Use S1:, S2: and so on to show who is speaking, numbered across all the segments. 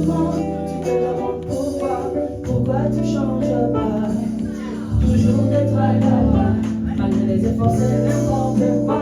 S1: demandes pourquoi tu changes pas. Toujours d'être à la malgré les efforts, c'est n'importe quoi.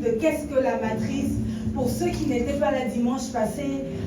S2: De qu'est-ce que la matrice pour ceux qui n'étaient pas là dimanche passé,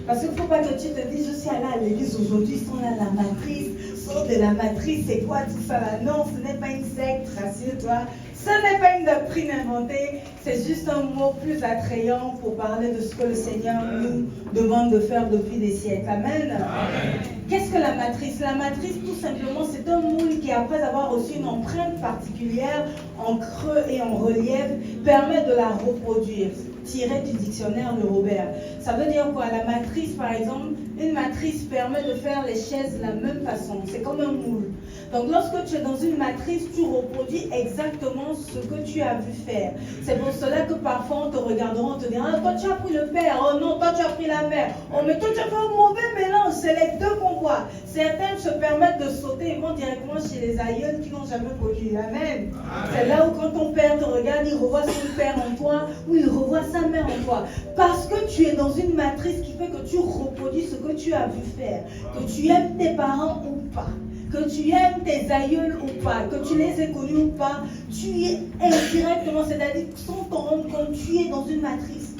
S2: parce qu'il ne faut pas que tu te dises je suis allé à l'église aujourd'hui, sont là la matrice, sort de la matrice, c'est quoi tout ça là? Non, ce n'est pas une secte, rassure-toi, ce n'est pas une doctrine inventée, c'est juste un mot plus attrayant pour parler de ce que le Seigneur nous demande de faire depuis des siècles. Amen. Amen. Qu'est-ce que la matrice? La matrice, tout simplement, c'est un moule qui, après avoir reçu une empreinte particulière en creux et en relief, permet de la reproduire. Tiré du dictionnaire de Robert. Ça veut dire quoi? La matrice, par exemple, une matrice permet de faire les chaises de la même façon. C'est comme un moule. Donc, lorsque tu es dans une matrice, tu reproduis exactement ce que tu as vu faire. C'est pour cela que parfois, on te regardera, on te dira, ah, toi, tu as pris le père. Oh non, toi, tu as pris la mère. Oh, mais toi, tu as fait un mauvais mélange. C'est les deux qu'on voit. Certains se permettent de sauter et vont directement chez les aïeuls qui n'ont jamais connu. Amen. C'est là où, quand ton père te regarde, il revoit son père en toi, ou il revoit sa mère en toi. Parce que tu es dans une matrice qui fait que tu reproduis ce que tu as vu faire. Que tu aimes tes parents ou pas. Que tu aimes tes aïeuls ou pas, que tu les aies connus ou pas, tu es indirectement, c'est-à-dire sans t'en rendre compte, tu es dans une matrice.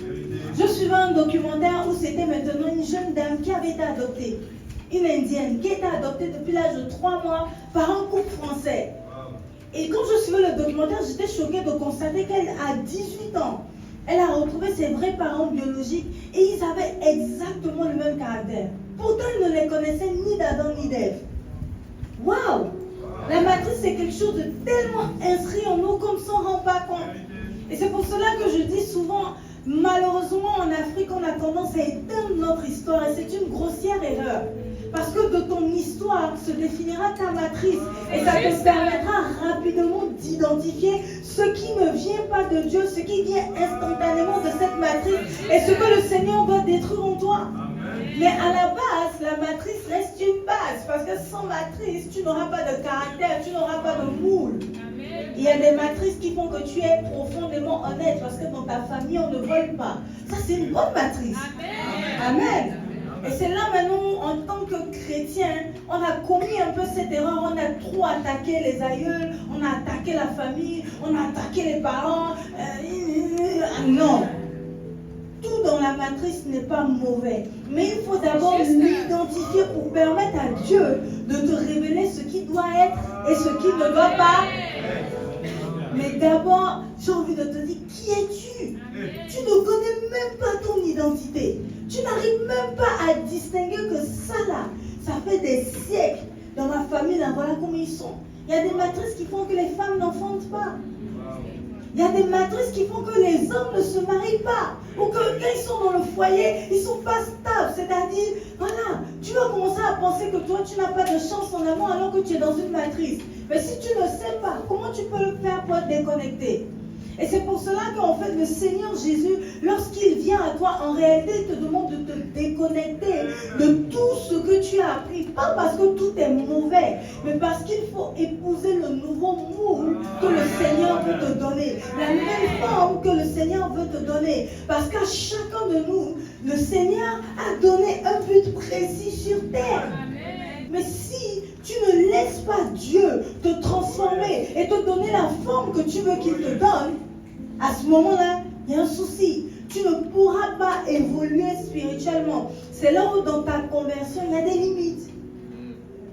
S2: Je suivais un documentaire où c'était maintenant une jeune dame qui avait été adoptée, une indienne, qui était adoptée depuis l'âge de 3 mois par un couple français. Et quand je suivais le documentaire, j'étais choquée de constater qu'elle a 18 ans. Elle a retrouvé ses vrais parents biologiques et ils avaient exactement le même caractère. Pourtant, elle ne les connaissait ni d'Adam ni d'Ève. Waouh! La matrice, c'est quelque chose de tellement inscrit en nous comme ça on ne rend pas compte. Et c'est pour cela que je dis souvent, malheureusement en Afrique, on a tendance à éteindre notre histoire et c'est une grossière erreur. Parce que de ton histoire se définira ta matrice et ça te permettra rapidement d'identifier ce qui ne vient pas de Dieu, ce qui vient instantanément de cette matrice et ce que le Seigneur doit détruire en toi. Mais à la base, la matrice reste une base parce que sans matrice, tu n'auras pas de caractère, tu n'auras pas de moule. Il y a des matrices qui font que tu es profondément honnête parce que dans ta famille, on ne vole pas. Ça, c'est une bonne matrice. Amen. Et c'est là maintenant, en tant que chrétien, on a commis un peu cette erreur. On a trop attaqué les aïeuls, on a attaqué la famille, on a attaqué les parents. Non. Tout dans la matrice n'est pas mauvais. Mais il faut d'abord l'identifier pour permettre à Dieu de te révéler ce qui doit être et ce qui ne doit pas. Mais d'abord, j'ai envie de te dire, qui es-tu? Tu ne connais même pas ton identité. Tu n'arrives même pas à distinguer que ça là, ça fait des siècles. Dans ma famille, là, voilà comment ils sont. Il y a des matrices qui font que les femmes n'enfantent pas. Il y a des matrices qui font que les hommes ne se marient pas. Ou que quand ils sont dans le foyer, ils ne sont pas stables. C'est-à-dire, voilà, tu vas commencer à penser que toi, tu n'as pas de chance en amour alors que tu es dans une matrice. Mais si tu ne sais pas, comment tu peux le faire pour te déconnecter? Et c'est pour cela qu'en fait, le Seigneur Jésus, lorsqu'il vient à toi, en réalité, il te demande de te déconnecter de tout ce que tu as appris. Pas parce que tout est mauvais, mais parce qu'il faut épouser le nouveau moule que le Seigneur veut te donner. La nouvelle forme que le Seigneur veut te donner. Parce qu'à chacun de nous, le Seigneur a donné un but précis sur terre. Mais si tu ne laisses pas Dieu te transformer et te donner la forme que tu veux qu'il te donne, à ce moment-là, il y a un souci. Tu ne pourras pas évoluer spirituellement. C'est là où dans ta conversion, il y a des limites.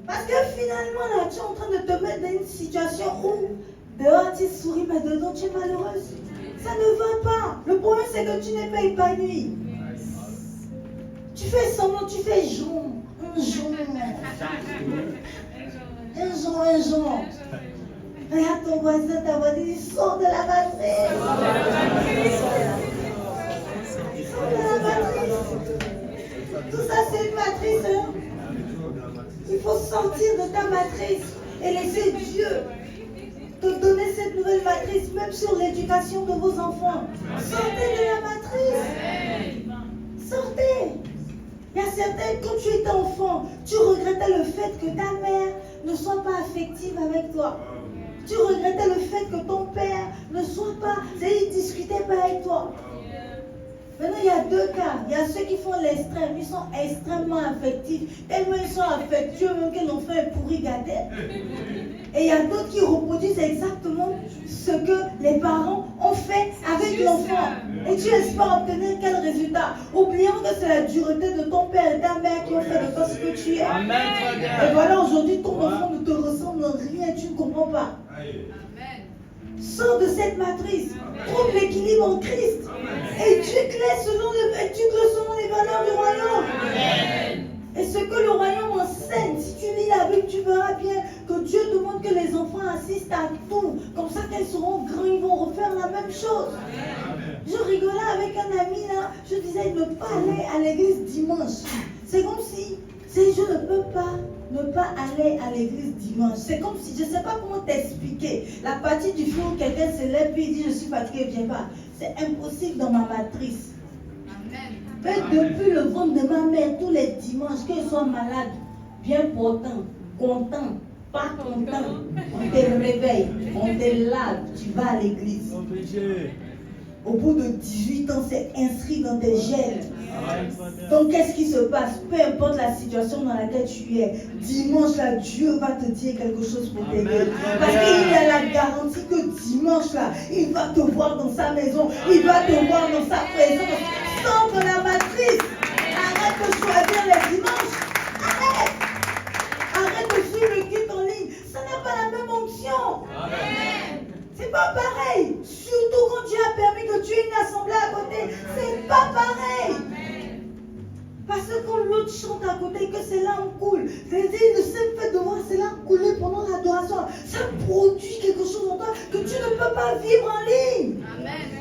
S2: Parce que finalement, là, tu es en train de te mettre dans une situation où dehors tu souris, mais dedans tu es malheureuse. Ça ne va pas. Le problème, c'est que tu n'es pas épanoui. Tu fais semblant, tu fais jonc. Un jour. Regarde ton voisin, ta voisine, il sort de la matrice. Sort de la matrice. Tout ça, c'est une matrice. Hein? Il faut sortir de ta matrice et laisser Dieu te donner cette nouvelle matrice, même sur l'éducation de vos enfants. Sortez de la matrice. Sortez. Il y a certains, quand tu étais enfant, tu regrettais le fait que ta mère ne soit pas affective avec toi. Tu regrettais le fait que ton père ne soit pas, il ne discutait pas avec toi. Maintenant, il y a deux cas. Il y a ceux qui font l'extrême. Ils sont extrêmement affectifs. Tellement ils sont affectueux, même que l'enfant est pourri gâté. Et il y a d'autres qui reproduisent exactement ce que les parents ont fait avec l'enfant. Et tu espères obtenir quel résultat? Oubliant que c'est la dureté de ton père et ta mère qui ont fait de toi ce que tu es. Et voilà, aujourd'hui, ton enfant ne te ressemble en rien et tu ne comprends pas. Sors de cette matrice. Trouve l'équilibre en Christ. Et éduque-les selon les valeurs du royaume. Amen. Et ce que le royaume enseigne, si tu lis la Bible, tu verras bien que Dieu demande que les enfants assistent à tout. Comme ça, quand ils seront grands, ils vont refaire la même chose. Amen. Je rigolais avec un ami là. Je disais ne pas aller à l'église dimanche. C'est comme si je ne peux pas ne pas aller à l'église dimanche. C'est comme si, je ne sais pas comment t'expliquer. La partie du jour où quelqu'un se lève et dit je suis fatigué, viens pas. C'est impossible dans ma matrice. Mais depuis le ventre de ma mère, tous les dimanches, qu'elle soit malade, bien portant, content, pas content, on te réveille, on te lave, tu vas à l'église. Au bout de 18 ans, c'est inscrit dans tes gènes. Donc, qu'est-ce qui se passe? Peu importe la situation dans laquelle tu es, dimanche, là, Dieu va te dire quelque chose pour t'aider. Parce qu'il a la garantie que dimanche, là, il va te voir dans sa maison, il va te voir dans sa présence. Sors de la matrice. Arrête de choisir les dimanches. Arrête de suivre le culte en ligne. Ça n'a pas la même onction. C'est pas pareil. Surtout quand Dieu a permis que tu aies une assemblée à côté. C'est pas pareil. Parce que quand l'autre chante à côté, que c'est là on coule. C'est-à-dire, le seul fait de voir, c'est là on coule veux vivre en ligne.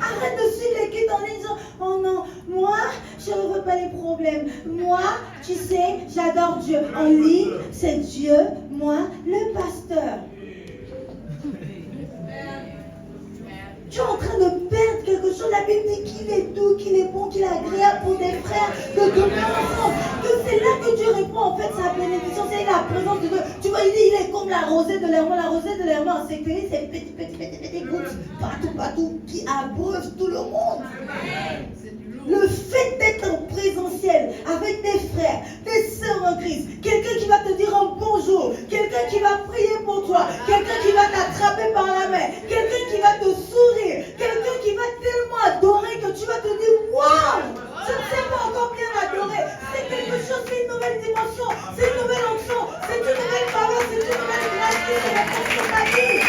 S2: Arrête de suivre les culte en ligne en disant, oh non, moi, je ne veux pas les problèmes. Moi, tu sais, j'adore Dieu. En ligne, c'est Dieu, moi, le pasteur. Tu es en train de perdre quelque chose. La Bible dit qu'il est doux, qu'il est bon, qu'il est agréable pour des frères de demeurer ensemble. Que c'est là que Dieu répond en fait sa bénédiction. C'est la présence de Dieu. Tu vois, il est comme la rosée de l'hermon. La rosée de l'hermon en sécurité, c'est petit gouttes partout qui abreuvent tout le monde. Le fait d'être en présentiel avec des frères, des sœurs en Christ, quelqu'un qui va te dire un bonjour, quelqu'un qui va prier pour toi, quelqu'un qui va t'attraper par la main, quelqu'un qui va te sourire, quelqu'un qui va tellement adorer que tu vas te dire waouh, je ne sais pas encore bien adorer. C'est quelque chose, c'est une nouvelle dimension, c'est une nouvelle onction, c'est une nouvelle faveur, c'est une nouvelle grâce qui se répand sur ta vie.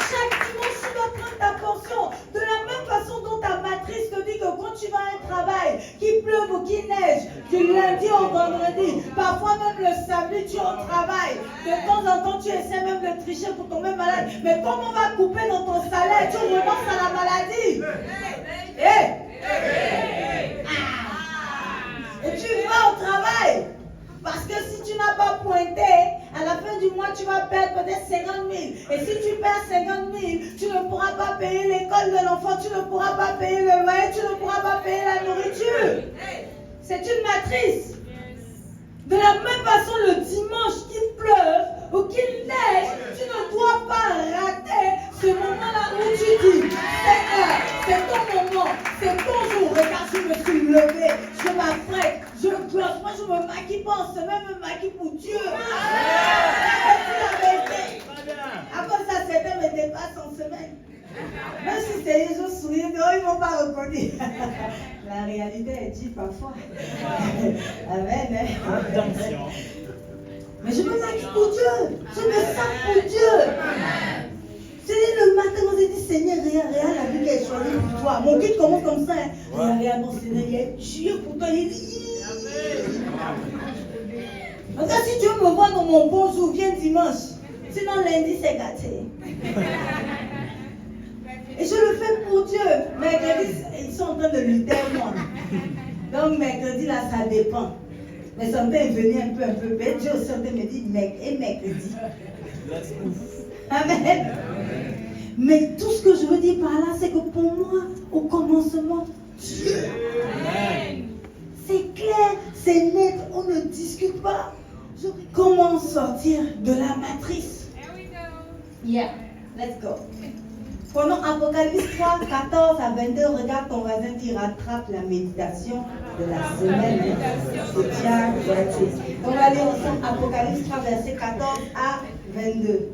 S2: Chaque dimanche, tu dois prendre ta portion. De la même façon dont ta matrice te dit que quand tu vas à un travail, qu'il pleuve ou qu'il neige, du lundi au vendredi, parfois même le samedi, tu es au travail. De temps en temps, tu essaies même de tricher pour tomber malade. Mais comme on va couper dans ton salaire, tu renonces à la maladie. Et tu vas au travail. Parce que si tu n'as pas pointé, à la fin du mois, tu vas perdre peut-être 50 000. Et si tu perds 50 000, tu ne pourras pas payer l'école de l'enfant, tu ne pourras pas payer le loyer, tu ne pourras pas payer la nourriture. C'est une matrice. De la même façon, le dimanche qu'il pleuve ou qu'il neige, tu ne dois pas rater ce moment-là où tu dis, Seigneur, c'est ton moment, c'est ton jour. Regarde, je me suis levé, je m'apprête, je glosse. Moi, je ne me maquille pas en semaine, je me maquille pour Dieu. Après ça, certains me dépassent en semaine. Même si c'est les jours souriants, ils ne vont pas reconnaître. La réalité est dit parfois. Amen.
S3: Attention.
S2: Mais je me maquille pour Dieu. Je me sers pour Dieu. C'est le matin, on s'est dit, Seigneur, regarde la vie qui est choisie pour toi. Mon culte commence comme ça. Regarde, mon Seigneur, il est Dieu pour toi. Il dit, en cas, si Dieu me voit dans mon bon jour, viens dimanche. Sinon, lundi, c'est gâté. Et je le fais pour Dieu. Mercredi, ils sont en train de lutter avec moi. Donc, mercredi, là, ça dépend. Mais Santé est venu un peu bête. Dieu Santé me dit, mercredi. Amen. Mais tout ce que je veux dire par là, c'est que pour moi, au commencement, Dieu. C'est clair, c'est net, on ne discute pas. Comment sortir de la matrice? Yeah, let's go. Pendant Apocalypse 3, 14 à 22, regarde ton voisin qui rattrape la méditation de la semaine. C'est bien gratuit. On va lire ensemble Apocalypse 3, verset 14 à 22.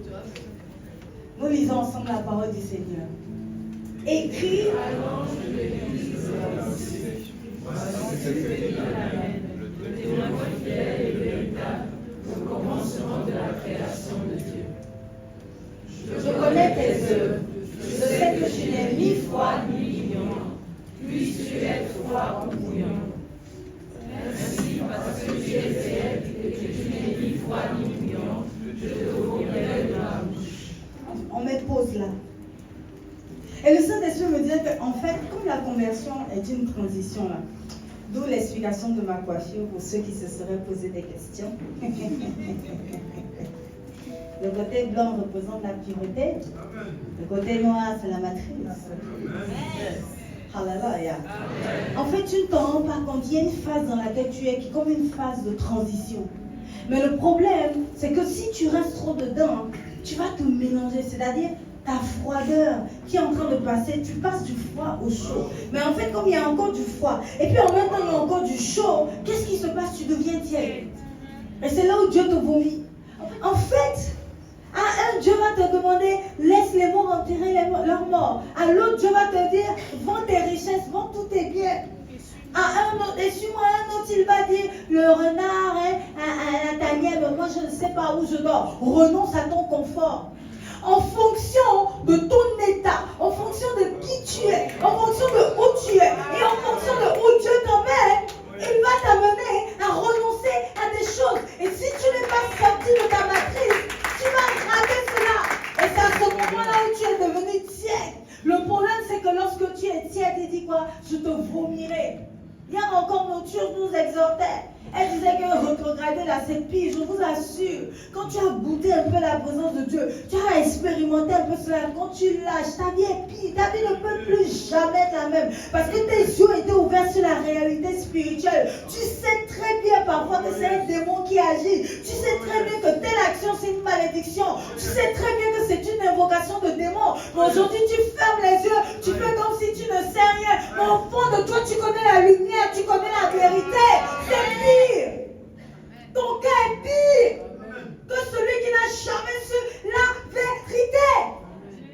S2: Nous lisons ensemble la parole du Seigneur. Écrit à l'ange de l'église de Laodicée. Voici ce que dit l'Amen, le témoin fidèle et véritable, au commencement de la création de Dieu. Je connais tes œuvres. Je sais que tu n'es ni froid ni lignon. Puisses-tu être froid ou bouillant. Ainsi, parce que tu es tiède et que tu n'es ni froid ni lignon, je te vomirai de ma bouche. On met pause là. Et le Saint-Esprit me disait qu'en fait, comme la conversion est une transition là, d'où l'explication de ma coiffure pour ceux qui se seraient posé des questions. Le côté blanc représente la pureté. Le côté noir, c'est la matrice. Hallelujah. En fait, tu ne t'en rends pas compte. Il y a une phase dans laquelle tu es qui est comme une phase de transition. Mais le problème, c'est que si tu restes trop dedans, tu vas te mélanger. C'est-à-dire, ta froideur qui est en train de passer, tu passes du froid au chaud. Mais en fait, comme il y a encore du froid, et puis en même temps, il y a encore du chaud, qu'est-ce qui se passe? Tu deviens tiède. Et c'est là où Dieu te vomit. En fait, à un, Dieu va te demander, laisse les morts enterrer leurs morts. À l'autre, Dieu va te dire, vends tes richesses, vends tous tes biens. À un autre, et sur un autre, il va dire, le renard, à la tanière, moi je ne sais pas où je dors. Renonce à ton confort. En fonction de ton état, en fonction de qui tu es, en fonction de où tu es, et en fonction de où Dieu t'emmène, il va t'amener à renoncer à des choses. Et si tu n'es pas sorti de ta matrice, tu vas rater cela. Et c'est à ce dégradé là, c'est pire, je vous assure. Quand tu as goûté un peu la présence de Dieu, tu as expérimenté un peu cela, quand tu lâches, ta vie est pire, ta vie ne peut plus jamais être la même. Parce que tes yeux étaient ouverts sur la réalité spirituelle. Tu sais très bien parfois que c'est un démon qui agit. Tu sais très bien que telle action c'est une malédiction. Tu sais très bien que c'est une invocation de démon. Mais aujourd'hui tu fermes les yeux, tu fais comme si tu ne sais rien. Mais au fond de toi tu connais la lumière, tu connais la vérité. C'est pire. Ton cas est pire que celui qui n'a jamais su la vérité.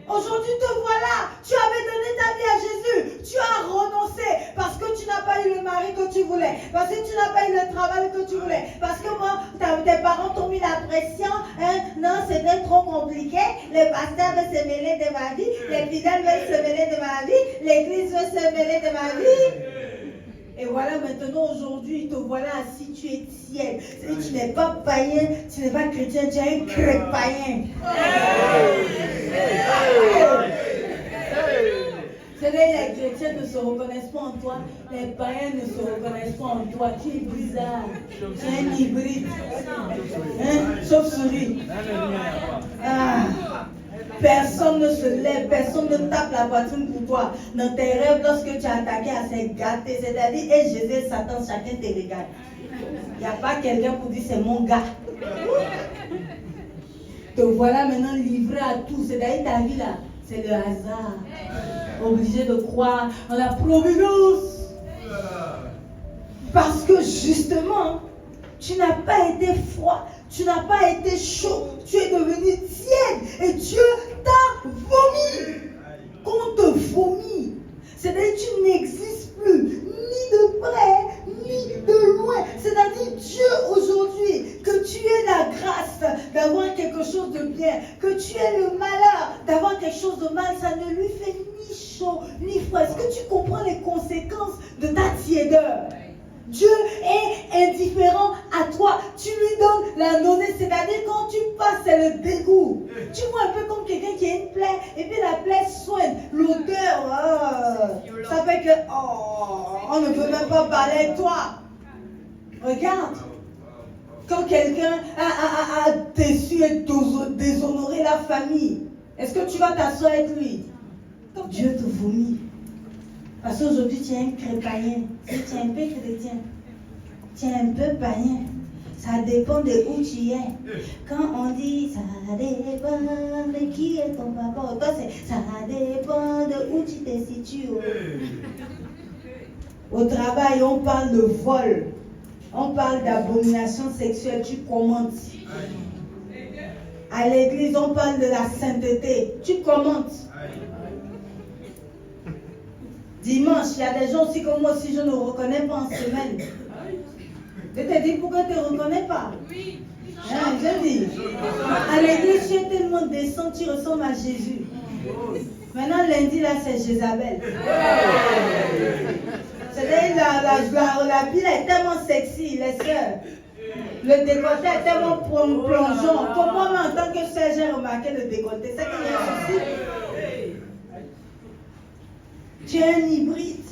S2: Aujourd'hui te voilà, tu avais donné ta vie à Jésus, tu as renoncé parce que tu n'as pas eu le mari que tu voulais, parce que tu n'as pas eu le travail que tu voulais, parce que moi, tes parents t'ont mis la pression, hein? Non, c'était trop compliqué, les pasteurs veulent se mêler de ma vie, les fidèles veulent se mêler de ma vie, l'église veut se mêler de ma vie. Et voilà, maintenant, aujourd'hui, te voilà assis, tu es tiède. Tu n'es pas païen, tu n'es pas chrétien, tu es un crête-païen. Les chrétiens ne se reconnaissent pas en toi, les païens ne se reconnaissent pas en toi. Tu es bizarre, tu es un hybride. Hein? Chauve-souris. Personne ne se lève, personne ne tape la poitrine pour toi. Dans tes rêves, lorsque tu as attaqué à ces gâtés, c'est-à-dire, et Jésus, Satan, chacun te regarde. Il n'y a pas quelqu'un pour dire c'est mon gars. Te voilà maintenant livré à tout, c'est-à-dire ta vie là, c'est le hasard. Obligé de croire en la providence. Parce que justement, tu n'as pas été froid, tu n'as pas été chaud, tu es devenu tiède et Dieu t'a vomi. Quand on te vomit, c'est-à-dire que tu n'existes plus, ni de près, ni de loin. C'est-à-dire Dieu aujourd'hui, que tu aies la grâce d'avoir quelque chose de bien, que tu aies le malheur d'avoir quelque chose de mal, ça ne lui fait ni chaud, ni froid. Est-ce que tu comprends les conséquences de ta tiédeur? Dieu est indifférent à toi. Tu lui donnes la nausée. C'est-à-dire quand tu passes, c'est le dégoût. Tu vois un peu comme quelqu'un qui a une plaie et puis la plaie soigne. L'odeur, ça fait que on ne peut même pas parler de toi. Regarde. Quand quelqu'un a déçu et déshonoré la famille, est-ce que tu vas t'asseoir avec lui? Dieu te vomit. Parce qu'aujourd'hui, tu es un chrétien, tu es un peu chrétien, tu es un peu païen. Ça dépend de où tu es. Quand on dit ça dépend de qui est ton papa, toi ça dépend de où tu te situes. Au travail, on parle de vol, on parle d'abomination sexuelle, tu commentes. À l'église, on parle de la sainteté, tu commentes. Dimanche, il y a des gens aussi comme moi, si je ne reconnais pas en semaine. Je te dis pourquoi tu ne reconnais pas. Hein, je dis. À l'église, tu es tellement décent, tu ressembles à Jésus. Maintenant, lundi, là, c'est Jézabel. C'est-à-dire, la pile est tellement sexy, les sœurs. Le décolleté est tellement plongeant. Comment, en tant que sœur, j'ai remarqué le décolleté? C'est qu'il y a un souci. Tu es un hybride.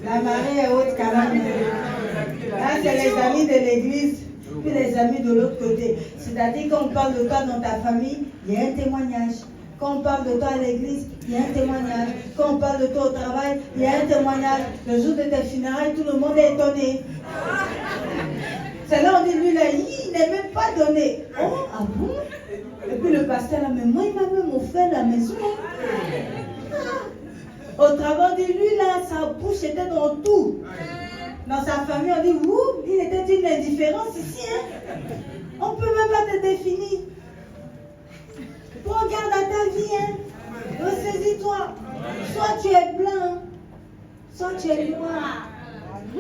S2: La marée est haute quand même. Là, c'est les amis de l'église, puis les amis de l'autre côté. C'est-à-dire, quand on parle de toi dans ta famille, il y a un témoignage. Quand on parle de toi à l'église, il y a un témoignage. Quand on parle de toi au travail, il y a un témoignage. Le jour de tes funérailles, tout le monde est étonné. C'est là on dit, lui, là, il n'est même pas donné. Oh, ah bon? Et puis le pasteur là, mais moi il m'a même offert la maison. Au travail, on dit, lui là, sa bouche était dans tout. Dans sa famille, on dit, ouh, il était une indifférence ici. Hein? On ne peut même pas te définir. Regarde à ta vie. Hein? Ressaisis-toi. Soit tu es blanc, soit tu es noir.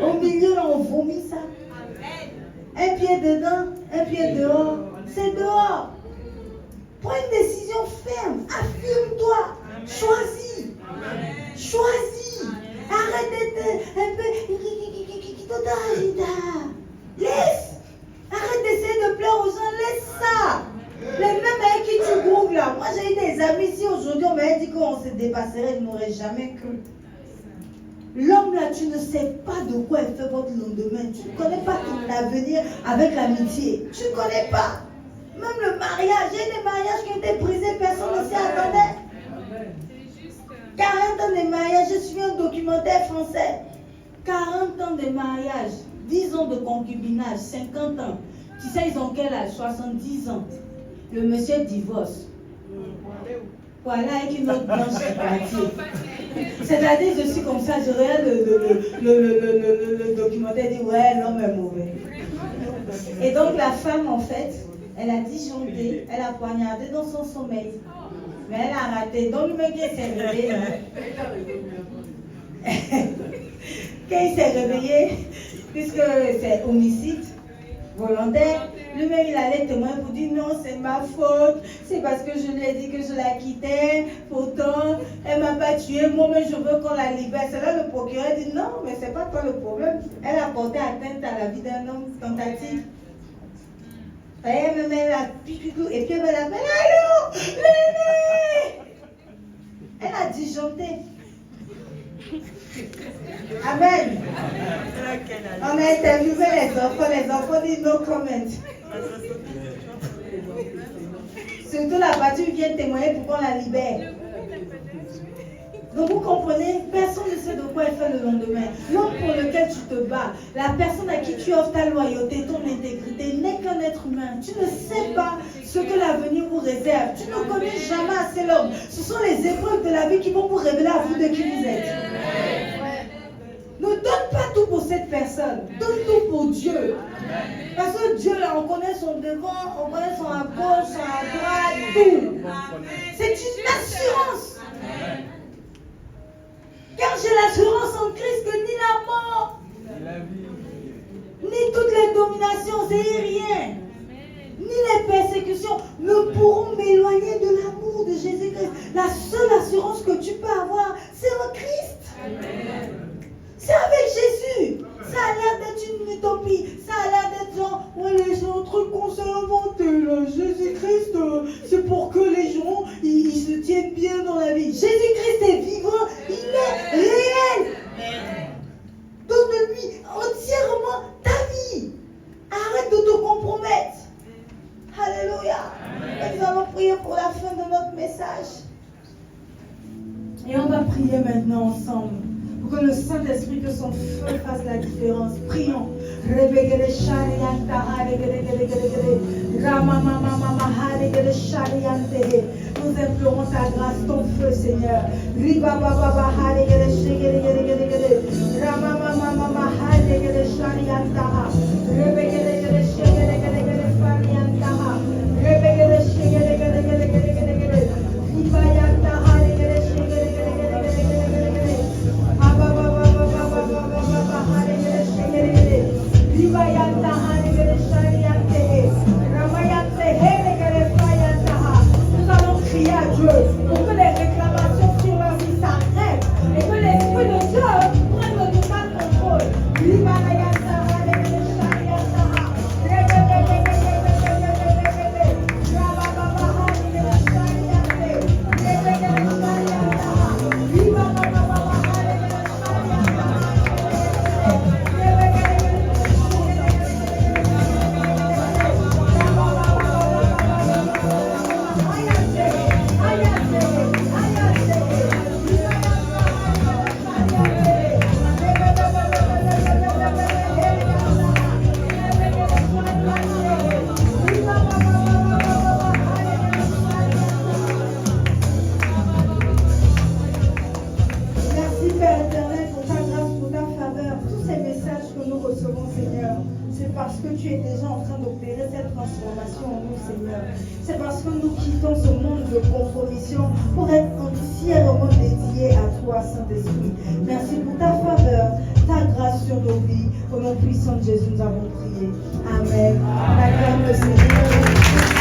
S2: Au milieu, là, on vomit ça. Un pied dedans, un pied dehors. C'est dehors. Prends une décision ferme. Affirme-toi. Choisis. Choisis. Arrête d'être un peu. Laisse. Arrête d'essayer de plaire aux gens. Laisse ça. Les mêmes avec qui tu grouves là. Moi j'ai eu des amis ici aujourd'hui. On m'avait dit qu'on se dépasserait. Je n'aurais jamais cru. L'homme là, tu ne sais pas de de quoi est fait votre lendemain. Tu ne connais pas ton avenir avec l'amitié. Tu ne connais pas. Même le mariage, il y a des mariages qui ont été brisés, personne ne s'y attendait. 40 ans de mariage, je suis un documentaire français. 40 ans de mariage, 10 ans de concubinage, 50 ans. Tu sais, ils ont quel âge? 70 ans. Le monsieur divorce. Voilà, avec une autre branche qui est partie. C'est-à-dire, je suis comme ça, je regarde le documentaire et dis, ouais, l'homme est mauvais. Et donc, la femme, en fait, elle a disjoncté, elle a poignardé dans son sommeil. Mais elle a raté. Donc, le mec, il s'est réveillé. Quand il s'est réveillé, puisque c'est homicide volontaire, le mec il allait témoigner pour dire non, c'est ma faute, c'est parce que je lui ai dit que je la quittais, pourtant elle m'a pas tué, moi mais je veux qu'on la libère. C'est là le procureur dit non, mais c'est pas toi le problème, elle a porté atteinte à la vie d'un homme, tentative. Elle me met la piquicou et puis elle me l'appelle, allô, Léné. Elle a disjoncté. Amen. On a interviewé les enfants disent no comment. Surtout la partie où vient témoigner pour qu'on la libère. Donc vous comprenez, personne ne sait de quoi elle fait le lendemain. L'homme pour lequel tu te bats, la personne à qui tu offres ta loyauté, ton intégrité, n'est qu'un être humain. Tu ne sais pas ce que l'avenir vous réserve. Tu ne connais jamais assez l'homme. Ce sont les épreuves de la vie qui vont vous révéler à vous de qui vous êtes. Ne donne pas tout pour cette personne. Donne tout pour Dieu. Parce que Dieu, là, on connaît son devant, on connaît son à gauche, son à droite, tout. C'est une assurance. Car j'ai l'assurance en Christ que ni la mort, ni toutes les dominations, c'est rien, ni les persécutions ne pourront m'éloigner de l'amour de Jésus-Christ. La seule assurance que tu peux avoir, c'est en Christ. C'est avec Jésus. Ça a l'air d'être une utopie. Ça a l'air d'être genre, ouais, les autres qu'on s'est inventé, là. Jésus-Christ, c'est pour que les gens, ils se tiennent bien dans la vie. Jésus-Christ est vivant, il est réel. Donne-lui entièrement ta vie. Arrête de te compromettre. Alléluia. Et nous allons prier pour la fin de notre message. Et on va prier maintenant ensemble. Pour que le Saint-Esprit, que son feu fasse la différence. Prions. Nous implorons ta grâce, ton feu, Seigneur. Nous allons crier à Dieu pour que les réclamations sur leur vie s'arrêtent et que l'Esprit de Dieu prenne le total contrôle. parce que tu es déjà en train d'opérer cette transformation en nous, Seigneur. C'est parce que nous quittons ce monde de compromission pour être entièrement dédiés à toi, Saint-Esprit. Merci pour ta faveur, ta grâce sur nos vies. Au nom puissant de Jésus, nous avons prié. Amen. La grâce de Seigneur.